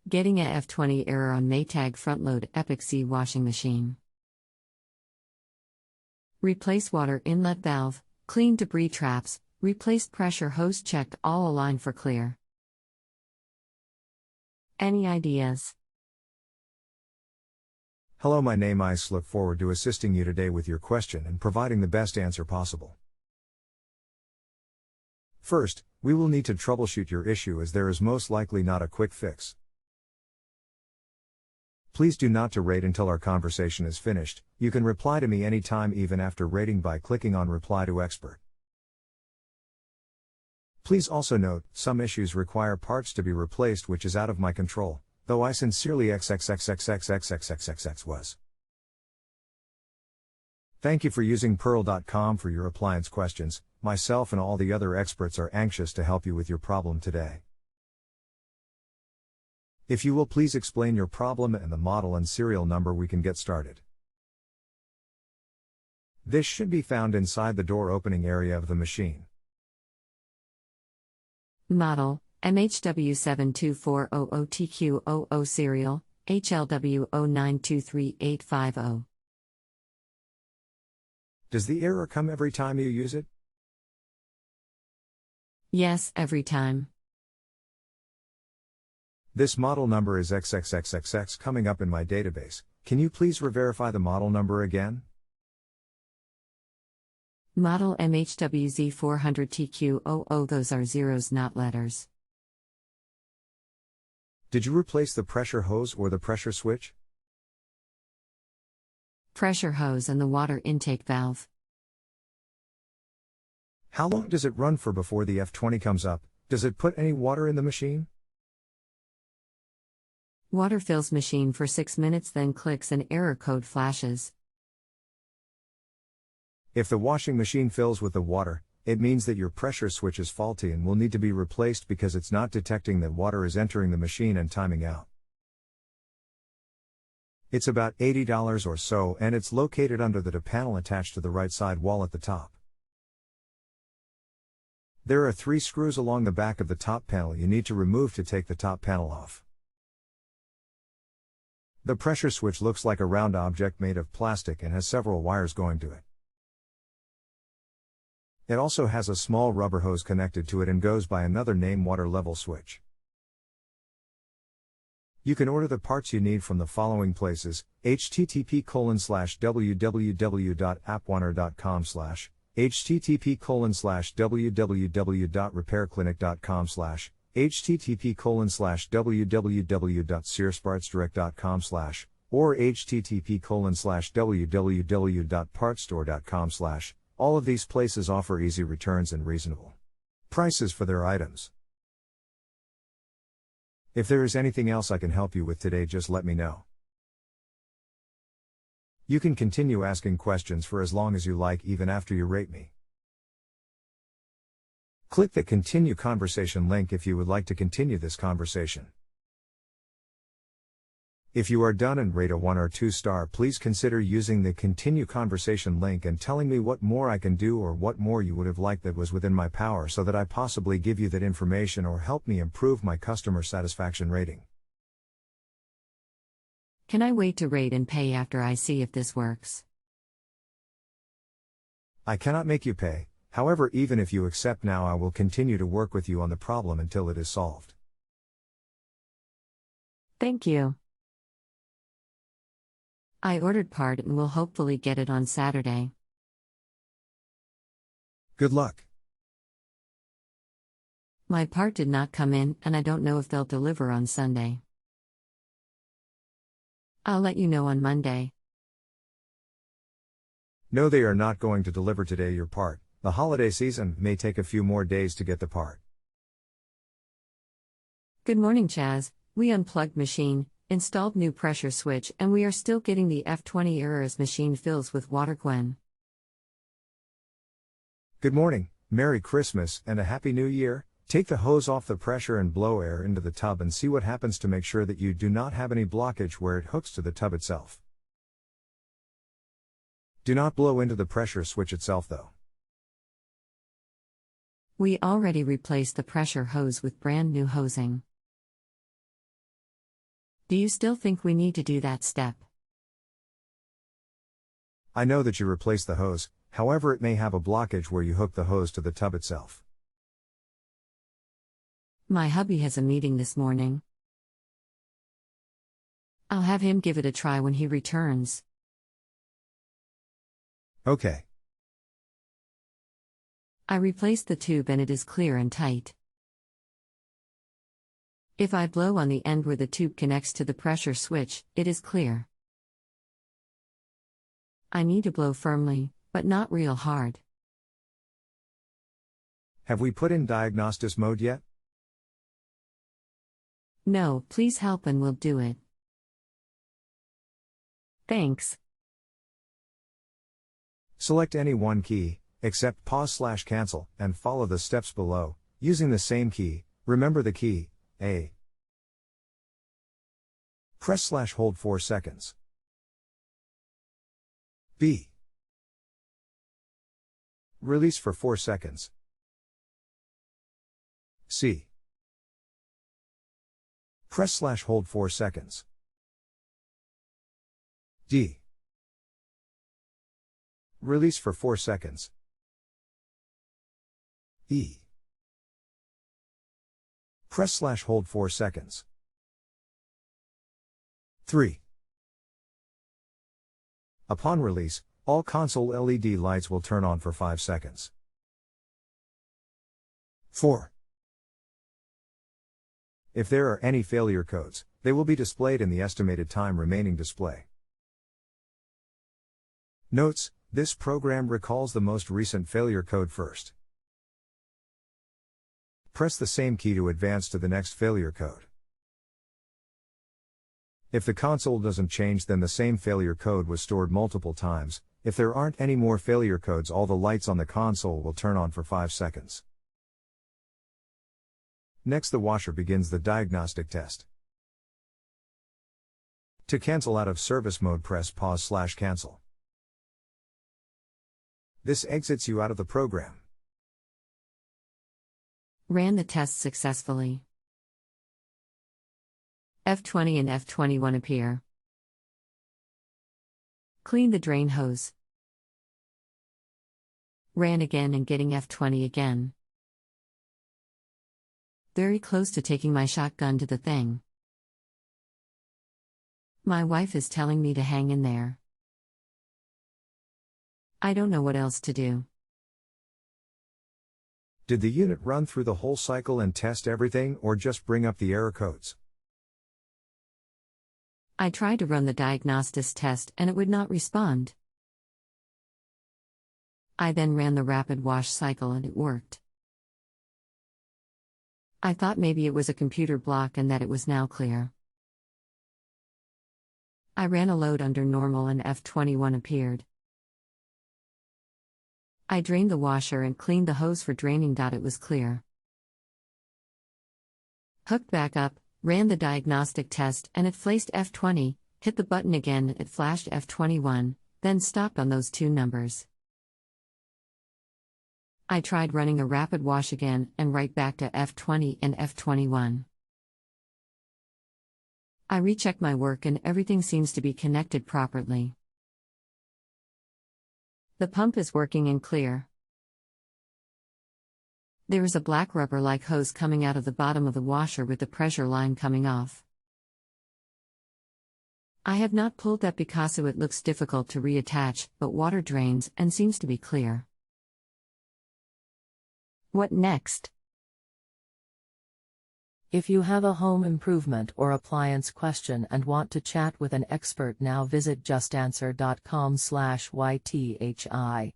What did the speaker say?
Getting a F20 error on Maytag front-load epoxy washing machine. Replace water inlet valve, clean debris traps, replaced pressure hose, checked all align for clear. Any ideas? Hello, my name is. Look forward to assisting you today with your question and providing the best answer possible. First, we will need to troubleshoot your issue as there is most likely not a quick fix. Please do not to rate until our conversation is finished. You can reply to me anytime even after rating by clicking on Reply to Expert. Please also note, some issues require parts to be replaced which is out of my control, though I sincerely XXXXX was. Thank you for using Pearl.com for your appliance questions. Myself and all the other experts are anxious to help you with your problem today. If you will please explain your problem and the model and serial number, we can get started. This should be found inside the door opening area of the machine. Model, MHW72400TQ00 serial, HLW0923850. Does the error come every time you use it? Yes, every time. This model number is XXXXX coming up in my database. Can you please re-verify the model number again? Model MHWZ400TQ00. Those are zeros, not letters. Did you replace the pressure hose or the pressure switch? Pressure hose and the water intake valve. How long does it run for before the F20 comes up? Does it put any water in the machine? Water fills machine for 6 minutes, then clicks and error code flashes. If the washing machine fills with the water, it means that your pressure switch is faulty and will need to be replaced because it's not detecting that water is entering the machine and timing out. It's about $80 or so, and it's located under the panel attached to the right side wall at the top. There are 3 screws along the back of the top panel you need to remove to take the top panel off. The pressure switch looks like a round object made of plastic and has several wires going to it. It also has a small rubber hose connected to it and goes by another name, water level switch. You can order the parts you need from the following places: http://www.appwonder.com/ http://www.repairclinic.com/ http://www.searspartsdirect.com/ or http://www.partsstore.com/. All of these places offer easy returns and reasonable prices for their items. If there is anything else I can help you with today, just let me know. You can continue asking questions for as long as you like, even after you rate me. Click the Continue Conversation link if you would like to continue this conversation. If you are done and rate a 1 or 2 star, please consider using the Continue Conversation link and telling me what more I can do or what more you would have liked that was within my power so that I possibly give you that information or help me improve my customer satisfaction rating. Can I wait to rate and pay after I see if this works? I cannot make you pay. However, even if you accept now, I will continue to work with you on the problem until it is solved. Thank you. I ordered part and will hopefully get it on Saturday. Good luck. My part did not come in and I don't know if they'll deliver on Sunday. I'll let you know on Monday. No, they are not going to deliver today your part. The holiday season may take a few more days to get the part. Good morning, Chaz. We unplugged machine, installed new pressure switch, and we are still getting the F20 error as machine fills with water. Gwen. Good morning, Merry Christmas, and a Happy New Year. Take the hose off the pressure and blow air into the tub and see what happens to make sure that you do not have any blockage where it hooks to the tub itself. Do not blow into the pressure switch itself though. We already replaced the pressure hose with brand new hosing. Do you still think we need to do that step? I know that you replaced the hose, however it may have a blockage where you hook the hose to the tub itself. My hubby has a meeting this morning. I'll have him give it a try when he returns. Okay. I replaced the tube and it is clear and tight. If I blow on the end where the tube connects to the pressure switch, it is clear. I need to blow firmly, but not real hard. Have we put in diagnostice mode yet? No, please help and we'll do it. Thanks. Select any one key, except pause/cancel, and follow the steps below, using the same key. Remember the key, A. Press/hold 4 seconds. B. Release for 4 seconds. C. Press/hold 4 seconds. D. Release for 4 seconds. E. Press/hold 4 seconds. 3. Upon release, all console LED lights will turn on for 5 seconds. 4. If there are any failure codes, they will be displayed in the estimated time remaining display. Notes: this program recalls the most recent failure code first. Press the same key to advance to the next failure code. If the console doesn't change, then the same failure code was stored multiple times. If there aren't any more failure codes, all the lights on the console will turn on for 5 seconds. Next, the washer begins the diagnostic test. To cancel out of service mode, press pause/cancel. This exits you out of the program. Ran the test successfully. F20 and F21 appear. Clean the drain hose. Ran again and getting F20 again. Very close to taking my shotgun to the thing. My wife is telling me to hang in there. I don't know what else to do. Did the unit run through the whole cycle and test everything, or just bring up the error codes? I tried to run the diagnostice test and it would not respond. I then ran the rapid wash cycle and it worked. I thought maybe it was a computer block and that it was now clear. I ran a load under normal and F21 appeared. I drained the washer and cleaned the hose for draining. It was clear. Hooked back up, ran the diagnostic test and it flashed F20, hit the button again, it flashed F21, then stopped on those two numbers. I tried running a rapid wash again and right back to F20 and F21. I rechecked my work and everything seems to be connected properly. The pump is working and clear. There is a black rubber-like hose coming out of the bottom of the washer with the pressure line coming off. I have not pulled that because it looks difficult to reattach, but water drains and seems to be clear. What next? If you have a home improvement or appliance question and want to chat with an expert now, visit justanswer.com/YTHI.